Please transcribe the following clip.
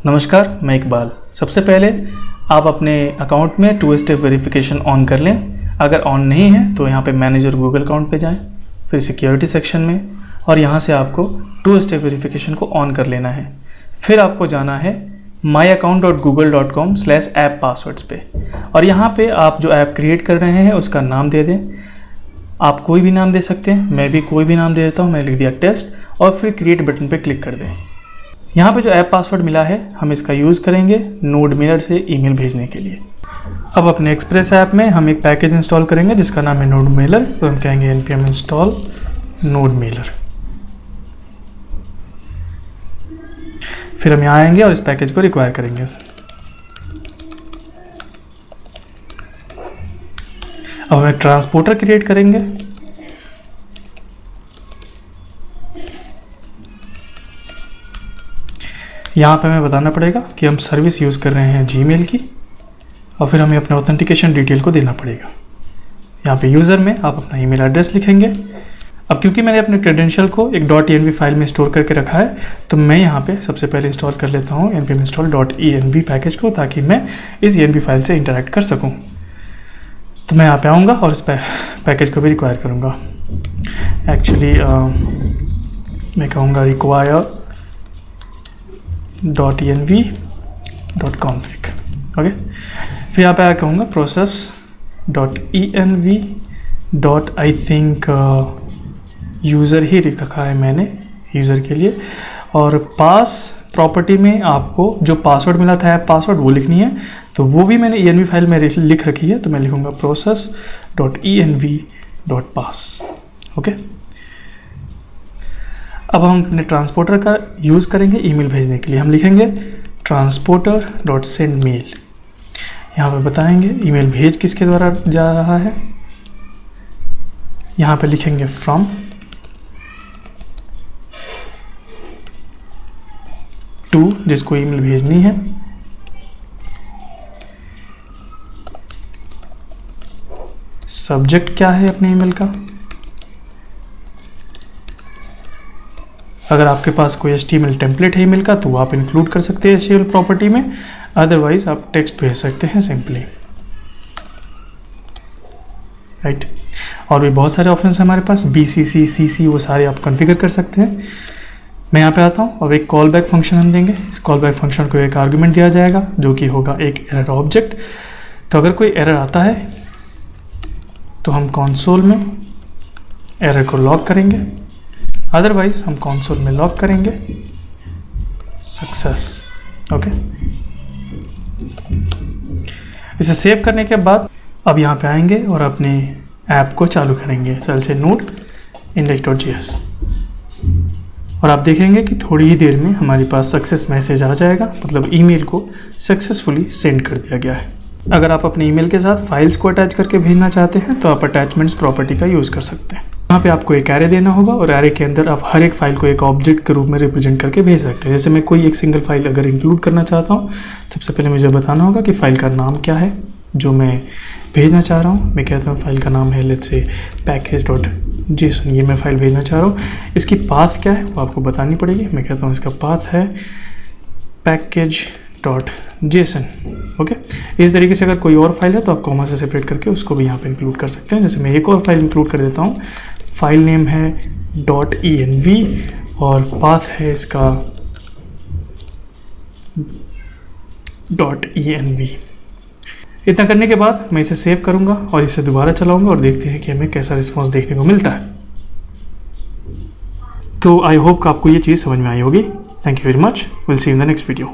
नमस्कार, मैं इकबाल। सबसे पहले आप अपने अकाउंट में 2 स्टेप वेरिफिकेशन ऑन कर लें। अगर ऑन नहीं है तो यहाँ पे मैनेजर गूगल अकाउंट पे जाएं, फिर सिक्योरिटी सेक्शन में, और यहाँ से आपको 2 स्टेप वेरिफिकेशन को ऑन कर लेना है। फिर आपको जाना है myaccount.google.com/app-passwords पे, और यहाँ पे आप जो ऐप क्रिएट कर रहे हैं उसका नाम दे दें। आप कोई भी नाम दे सकते हैं, मैं भी कोई भी नाम दे देता हूँ। मैंने लिख दिया टेस्ट, और फिर क्रिएट बटन पे क्लिक कर दें। यहाँ पे जो ऐप पासवर्ड मिला है हम इसका यूज़ करेंगे नोडमेलर से ईमेल भेजने के लिए। अब अपने एक्सप्रेस ऐप में हम एक पैकेज इंस्टॉल करेंगे जिसका नाम है नोडमेलर। तो हम कहेंगे npm इंस्टॉल नोडमेलर। फिर हम यहाँ आएंगे और इस पैकेज को रिक्वायर करेंगे। अब हम एक ट्रांसपोर्टर क्रिएट करेंगे। यहाँ पे हमें बताना पड़ेगा कि हम सर्विस यूज़ कर रहे हैं जीमेल की, और फिर हमें अपने ऑथेंटिकेशन डिटेल को देना पड़ेगा। यहाँ पे यूज़र में आप अपना ईमेल एड्रेस लिखेंगे। अब क्योंकि मैंने अपने क्रेडेंशियल को एक .env फाइल में स्टोर करके रखा है, तो मैं यहाँ पे सबसे पहले इंस्टॉल कर लेता हूँ npm install .env पैकेज को, ताकि मैं इस env फाइल से इंटरेक्ट कर सकूँ। तो मैं यहाँ पे आऊँगा और इस पैकेज को भी रिक्वायर करूँगा। एक्चुअली मैं कहूँगा require .env.config। ओके, फिर यहाँ पे आया कहूँगा process.env. आई थिंक यूज़र ही रखा है मैंने यूज़र के लिए। और पास प्रॉपर्टी में आपको जो पासवर्ड मिला था ऐप पासवर्ड वो लिखनी है, तो वो भी मैंने env फाइल में लिख रखी है। तो मैं लिखूँगा process.env.pass। ओके, अब हम अपने ट्रांसपोर्टर का यूज़ करेंगे ईमेल भेजने के लिए। हम लिखेंगे transporter.sendmail। यहाँ पे बताएंगे ईमेल भेज किसके द्वारा जा रहा है। यहाँ पे लिखेंगे from, to जिसको ईमेल भेजनी है, सब्जेक्ट क्या है अपने ईमेल का। अगर आपके पास कोई HTML टेम्पलेट है ईमेल का तो आप इंक्लूड कर सकते हैं HTML प्रॉपर्टी में, अदरवाइज आप टेक्स्ट भेज सकते हैं सिंपली, राइट। और भी बहुत सारे ऑप्शंस हैं हमारे पास, BCC, CC, वो सारे आप कॉन्फ़िगर कर सकते हैं। मैं यहाँ पे आता हूँ और एक कॉल बैक फंक्शन हम देंगे। इस कॉल बैक फंक्शन को एक आर्गुमेंट दिया जाएगा जो कि होगा एक एरर ऑब्जेक्ट। तो अगर कोई एरर आता है तो हम कंसोल में एरर को लॉग करेंगे, अदरवाइज हम कंसोल में लॉग करेंगे सक्सेस। ओके, इसे सेव करने के बाद अब यहाँ पे आएंगे और अपने ऐप को चालू करेंगे। चल से node index.js, और आप देखेंगे कि थोड़ी ही देर में हमारे पास सक्सेस मैसेज आ जाएगा, मतलब ईमेल को सक्सेसफुली सेंड कर दिया गया है। अगर आप अपने ईमेल के साथ फाइल्स को अटैच करके भेजना चाहते हैं तो आप अटैचमेंट्स प्रॉपर्टी का यूज़ कर सकते हैं। यहाँ पे आपको एक एरे देना होगा, और एरे के अंदर आप हर एक फाइल को एक ऑब्जेक्ट के रूप में रिप्रेजेंट करके भेज सकते हैं। जैसे मैं कोई एक सिंगल फाइल अगर इंक्लूड करना चाहता हूँ, सबसे पहले मुझे बताना होगा कि फ़ाइल का नाम क्या है जो मैं भेजना चाह रहा हूँ। मैं कहता हूँ फाइल का नाम है लेट्स से package.json, ये मैं फ़ाइल भेजना चाह रहा हूँ। इसकी पाथ क्या है वो आपको बतानी पड़ेगी। मैं कहता हूँ इसका पाथ है package.json। ओके, इस तरीके से अगर कोई और फाइल है तो आप कॉमा से सेपरेट करके उसको भी यहाँ पे इंक्लूड कर सकते हैं। जैसे मैं एक और फाइल इंक्लूड कर देता हूँ, फाइल नेम है .env और पाथ है इसका .env। इतना करने के बाद मैं इसे सेव करूँगा और इसे दोबारा चलाऊँगा और देखते हैं कि हमें कैसा रिस्पॉन्स देखने को मिलता है। तो आई होप कि आपको ये चीज़ समझ में आई होगी। Thank you very much, will see in the next video.